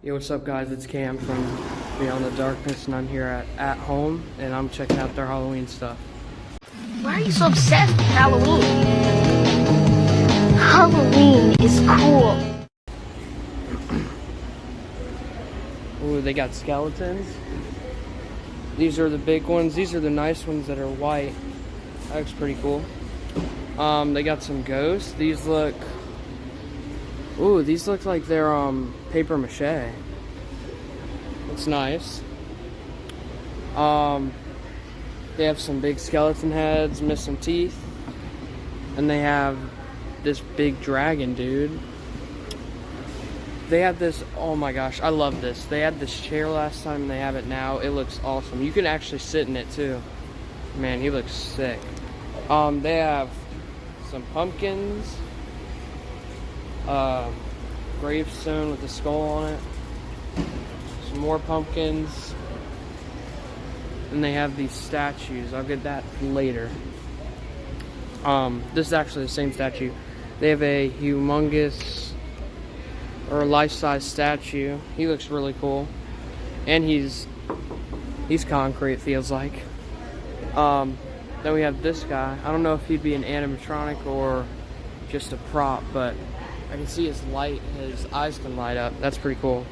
Yo, what's up guys, it's Cam from Beyond the Darkness and I'm here at home and I'm checking out their Halloween stuff. Why are you so obsessed with Halloween? Halloween is cool. Ooh, they got skeletons. These are the big ones. These are the nice ones that are white. That looks pretty cool. They got some ghosts. These look... Ooh, these look like they're paper mache. It's nice. They have some big skeleton heads, missing teeth. And they have this big dragon, dude. They had this, oh my gosh, I love this. They had this chair last time and they have it now. It looks awesome. You can actually sit in it too. Man, he looks sick. They have some pumpkins. Gravestone with a skull on it. Some more pumpkins. And they have these statues. I'll get that later. This is actually the same statue. They have a humongous or life-size statue. He looks really cool. And he's concrete, feels like. Then we have this guy. I don't know if he'd be an animatronic or just a prop, but I can see his eyes can light up. That's pretty cool.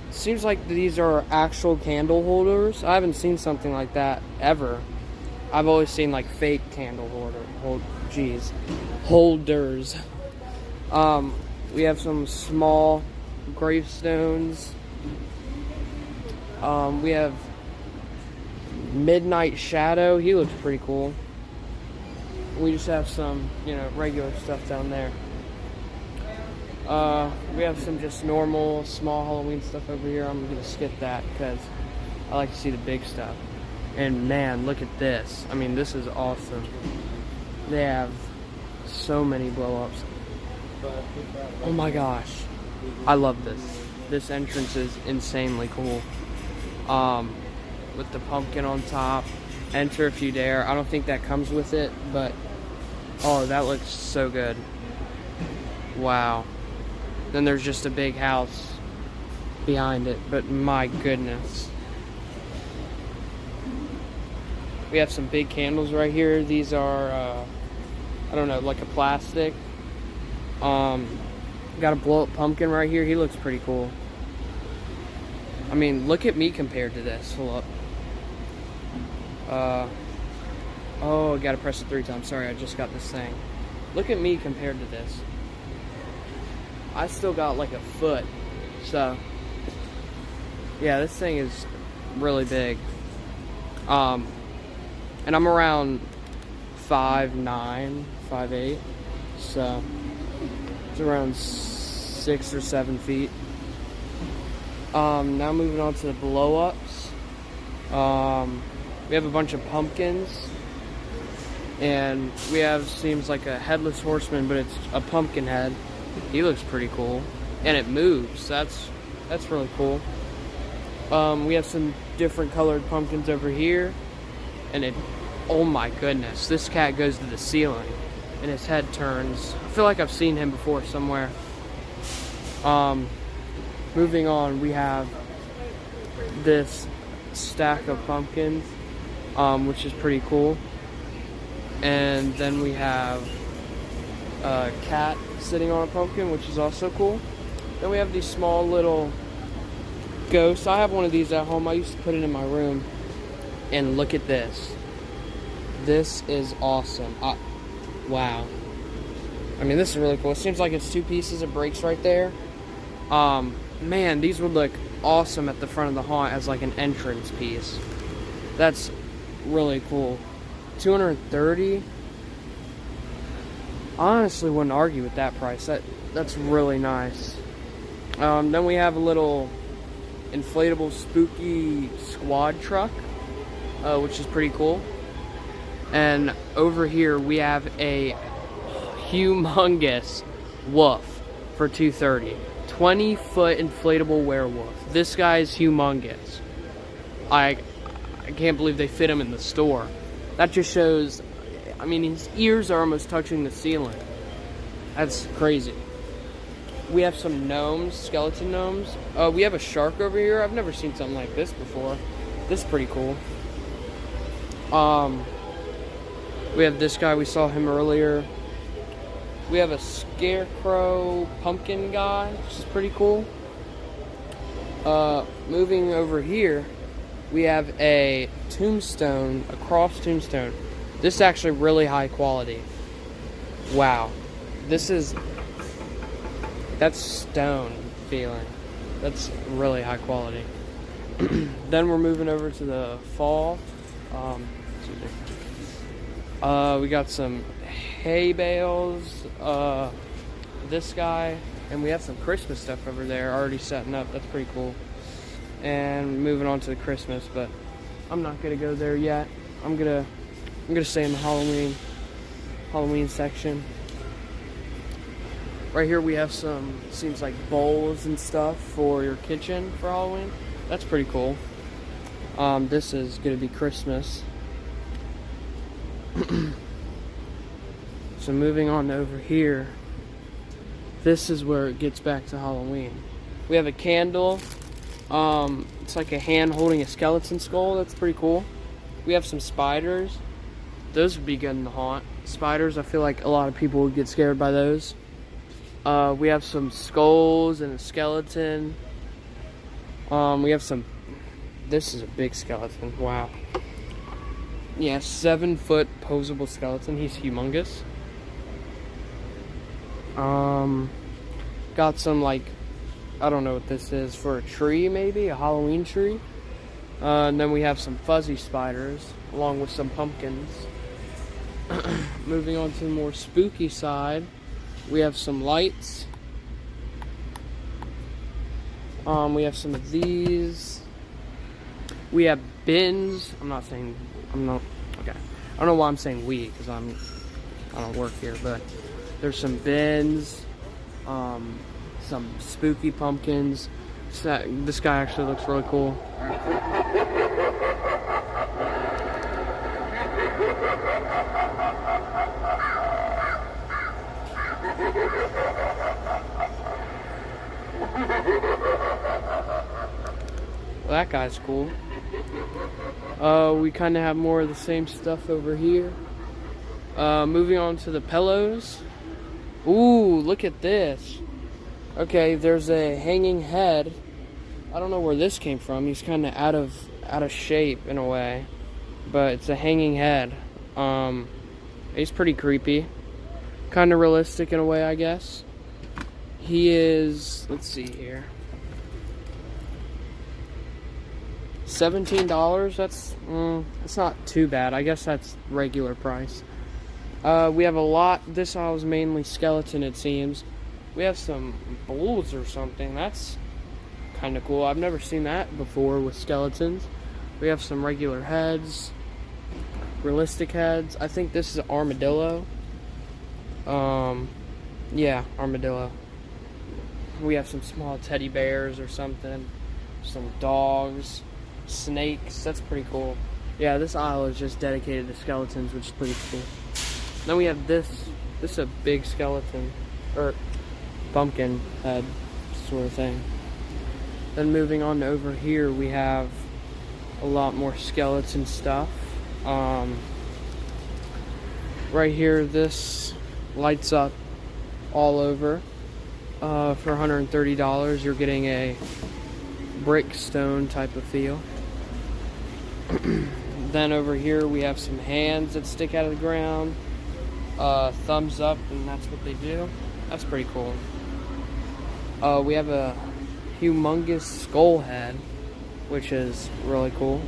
Seems like these are actual candle holders. I haven't seen something like that ever. I've always seen like fake candle holders. We have some small gravestones. We have Midnight Shadow. He looks pretty cool. We just have some, regular stuff down there. We have some just normal, small Halloween stuff over here. I'm gonna skip that because I like to see the big stuff. And man, look at this. I mean, this is awesome. They have so many blow-ups. Oh my gosh. I love this. This entrance is insanely cool. With the pumpkin on top. Enter if you dare. I don't think that comes with it, but oh, that looks so good. Wow. Then there's just a big house behind it, but my goodness. We have some big candles right here. These are, I don't know, like a plastic. Got a blow-up pumpkin right here. He looks pretty cool. I mean, look at me compared to this. Hold up. Oh, I gotta press it 3 times. Sorry, I just got this thing. Look at me compared to this. I still got like a foot. So, yeah, this thing is really big. And I'm around 5'9", 5'8". So, it's around 6 or 7 feet. Now moving on to the blow-ups. We have a bunch of pumpkins. And we have, seems like a headless horseman, but it's a pumpkin head. He looks pretty cool. And it moves. That's really cool. We have some different colored pumpkins over here. And oh my goodness, this cat goes to the ceiling. And his head turns. I feel like I've seen him before somewhere. Moving on, we have this stack of pumpkins, which is pretty cool. And then we have a cat sitting on a pumpkin, which is also cool. Then we have these small little ghosts. I have one of these at home. I used to put it in my room. And look at this. This is awesome. Wow. I mean, this is really cool. It seems like it's 2 pieces. It breaks right there. Man, these would look awesome at the front of the haunt as like an entrance piece. That's really cool. $230. I honestly wouldn't argue with that price. That's really nice. Then we have a little inflatable spooky squad truck, which is pretty cool. And over here we have a humongous wolf for $230. 20-foot inflatable werewolf. This guy is humongous. I can't believe they fit him in the store. That just shows, I mean, his ears are almost touching the ceiling. That's crazy. We have some gnomes, skeleton gnomes. We have a shark over here. I've never seen something like this before. This is pretty cool. We have this guy. We saw him earlier. We have a scarecrow pumpkin guy, which is pretty cool. Moving over here, we have a tombstone, a cross tombstone. This is actually really high quality. Wow. That's stone feeling. That's really high quality. Then we're moving over to the fall. We got some hay bales, this guy, and we have some Christmas stuff over there already setting up. That's pretty cool. And moving on to the Christmas, but I'm not gonna go there yet. I'm gonna stay in the Halloween section. Right here we have some, seems like bowls and stuff for your kitchen for Halloween. That's pretty cool. This is gonna be Christmas. So moving on over here, this is where it gets back to Halloween. We have a candle. It's like a hand holding a skeleton skull. That's pretty cool. We have some spiders. Those would be good in the haunt. Spiders, I feel like a lot of people would get scared by those. We have some skulls and a skeleton. We have some, this is a big skeleton, wow. Yeah, 7-foot posable skeleton, he's humongous. Got some, like, I don't know what this is, for a tree maybe, a Halloween tree. And then we have some fuzzy spiders, along with some pumpkins. Moving on to the more spooky side, we have some lights. We have some of these. We have bins. Okay. I don't know why I'm saying we, because I don't work here, but there's some bins, some spooky pumpkins. This guy actually looks really cool. Well, that guy's cool. We kind of have more of the same stuff over here. Moving on to the pillows. Ooh, look at this. Okay, there's a hanging head. I don't know where this came from. He's kind of out of shape in a way, but it's a hanging head. He's pretty creepy, kind of realistic in a way, I guess. He is, let's see here, $17. That's not too bad. I guess that's regular price. We have a lot. This aisle is mainly skeleton, it seems. We have some bulls or something. That's kind of cool. I've never seen that before with skeletons. We have some regular heads, realistic heads. I think this is an armadillo. Yeah, armadillo. We have some small teddy bears or something. Some dogs, snakes. That's pretty cool. Yeah, this aisle is just dedicated to skeletons, which is pretty cool. Then we have this. This is a big skeleton, or pumpkin head sort of thing. Then moving on to over here, we have a lot more skeleton stuff. Right here, this lights up all over. For $130, you're getting a brick stone type of feel. Then over here, we have some hands that stick out of the ground. Thumbs up, and that's what they do. That's pretty cool. We have a humongous skull head, which is really cool.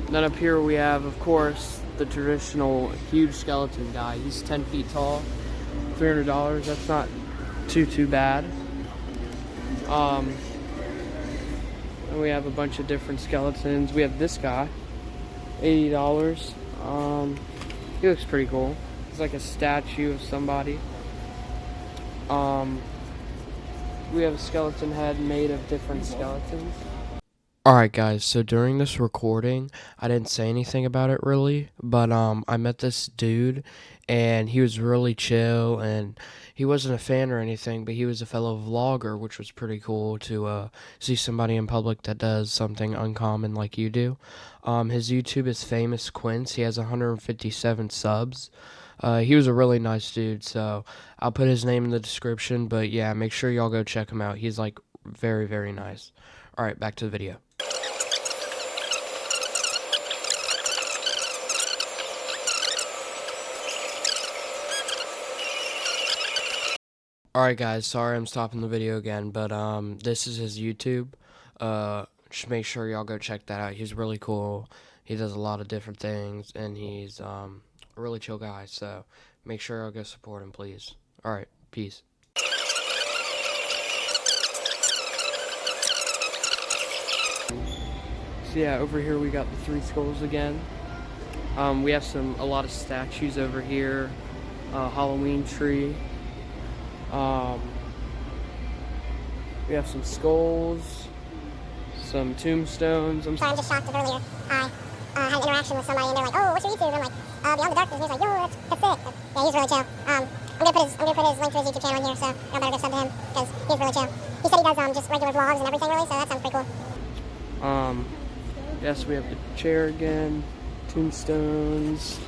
And then up here we have, of course, the traditional huge skeleton guy. He's 10 feet tall, $300. That's not too bad. And we have a bunch of different skeletons. We have this guy, $80. He looks pretty cool. It's like a statue of somebody. We have a skeleton head made of different skeletons. Alright guys, so during this recording, I didn't say anything about it really, but I met this dude, and he was really chill, and he wasn't a fan or anything, but he was a fellow vlogger, which was pretty cool to see somebody in public that does something uncommon like you do. His YouTube is Famous Quince. He has 157 subs. He was a really nice dude, so I'll put his name in the description, but yeah, make sure y'all go check him out. He's like very, very nice. Alright, back to the video. Alright guys, sorry I'm stopping the video again, but this is his YouTube. Just make sure y'all go check that out. He's really cool. He does a lot of different things, and he's a really chill guy, so make sure y'all go support him, please. Alright, peace. So yeah, over here we got the Three Skulls again. We have a lot of statues over here. Halloween tree. We have some skulls, some tombstones. So I'm just shocked that earlier I had an interaction with somebody and they're like, oh, what's your YouTube? And I'm like, Beyond the Darkness. And he's like, yo, that's sick. Yeah, he's really chill. I'm gonna put his link to his YouTube channel in here, so y'all better go sub to him because he's really chill. He said he does just regular vlogs and everything really, so that sounds pretty cool. Yes, we have the chair again, tombstones,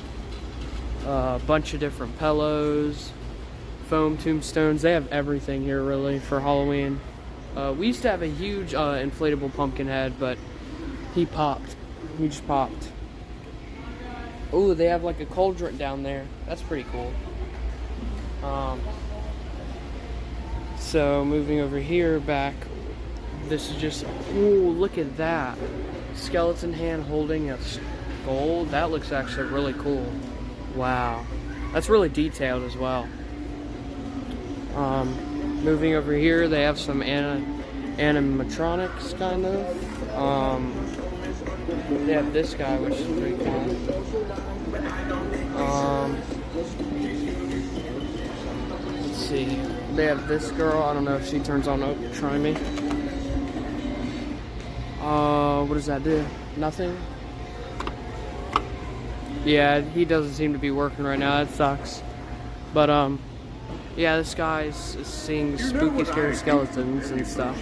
a bunch of different pillows, foam tombstones. They have everything here really for Halloween. We used to have a huge inflatable pumpkin head, but he popped. He just popped. Oh, they have like a cauldron down there. That's pretty cool. So moving over here back, this is just, ooh, look at that. Skeleton hand holding a skull. That looks actually really cool. Wow. That's really detailed as well. Moving over here, they have some animatronics, kind of. They have this guy, which is pretty cool. Let's see. They have this girl. I don't know if she turns on. Oh, try me. What does that do? Nothing? Yeah, he doesn't seem to be working right now. That sucks. But, yeah, this guy's seeing spooky, scary skeletons and stuff.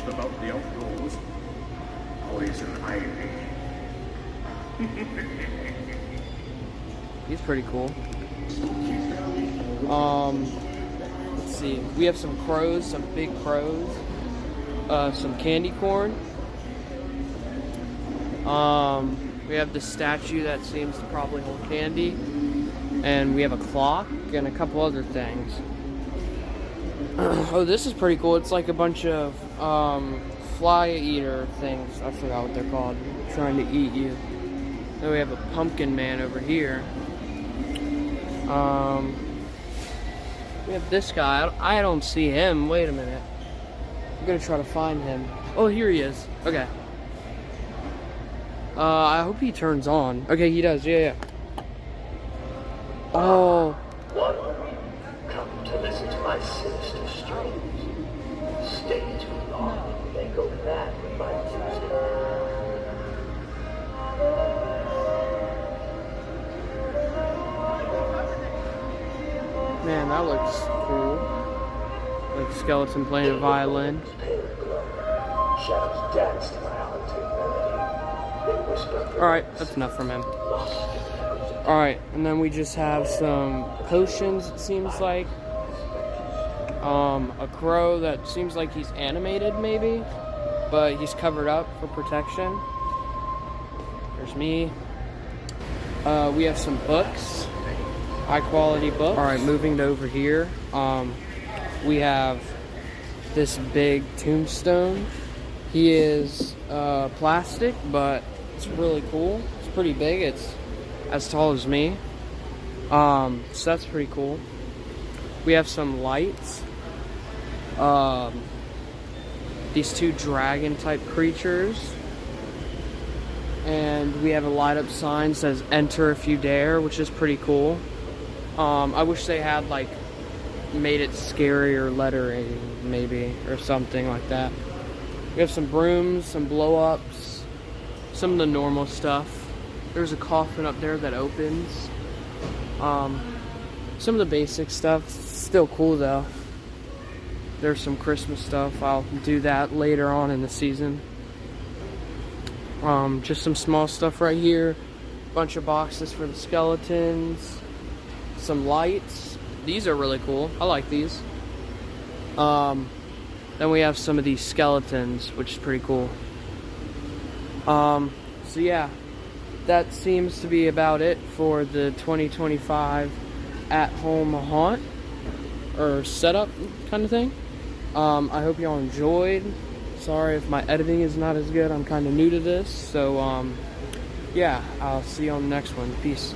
He's pretty cool. Let's see. We have some crows, some big crows, some candy corn. We have the statue that seems to probably hold candy, and we have a clock and a couple other things. Oh, this is pretty cool. It's like a bunch of fly eater things. I forgot what they're called. Trying to eat you. Then we have a pumpkin man over here. We have this guy. I don't see him. Wait a minute. I'm gonna try to find him. Oh, here he is. Okay. I hope he turns on. Okay, he does. Yeah. Oh. One, come to listen to my sinister streams. Stay too long, you may go mad with my music. Man, that looks cool. Like a skeleton playing a violin. Shadows dance to my haunting melody. They whisper. Alright, that's enough from him. Alright, and then we just have some potions, it seems like. A crow that seems like he's animated, maybe. But he's covered up for protection. There's me. We have some books. High quality books. Alright, moving to over here. We have this big tombstone. He is plastic, but it's really cool. It's pretty big. It's as tall as me. So that's pretty cool. We have some lights. These two dragon type creatures. And we have a light up sign that says enter if you dare, which is pretty cool. I wish they had like made it scarier lettering maybe or something like that. We have some brooms, some blow ups, some of the normal stuff. There's a coffin up there that opens. Some of the basic stuff, still cool though. There's some Christmas stuff. I'll do that later on in the season. Just some small stuff right here. Bunch of boxes for the skeletons. Some lights. These are really cool. I like these. Then we have some of these skeletons, which is pretty cool. So yeah, that seems to be about it for the 2025 at-home haunt or setup kind of thing. I hope y'all enjoyed. Sorry if my editing is not as good. I'm kind of new to this. So yeah, I'll see you on the next one. Peace.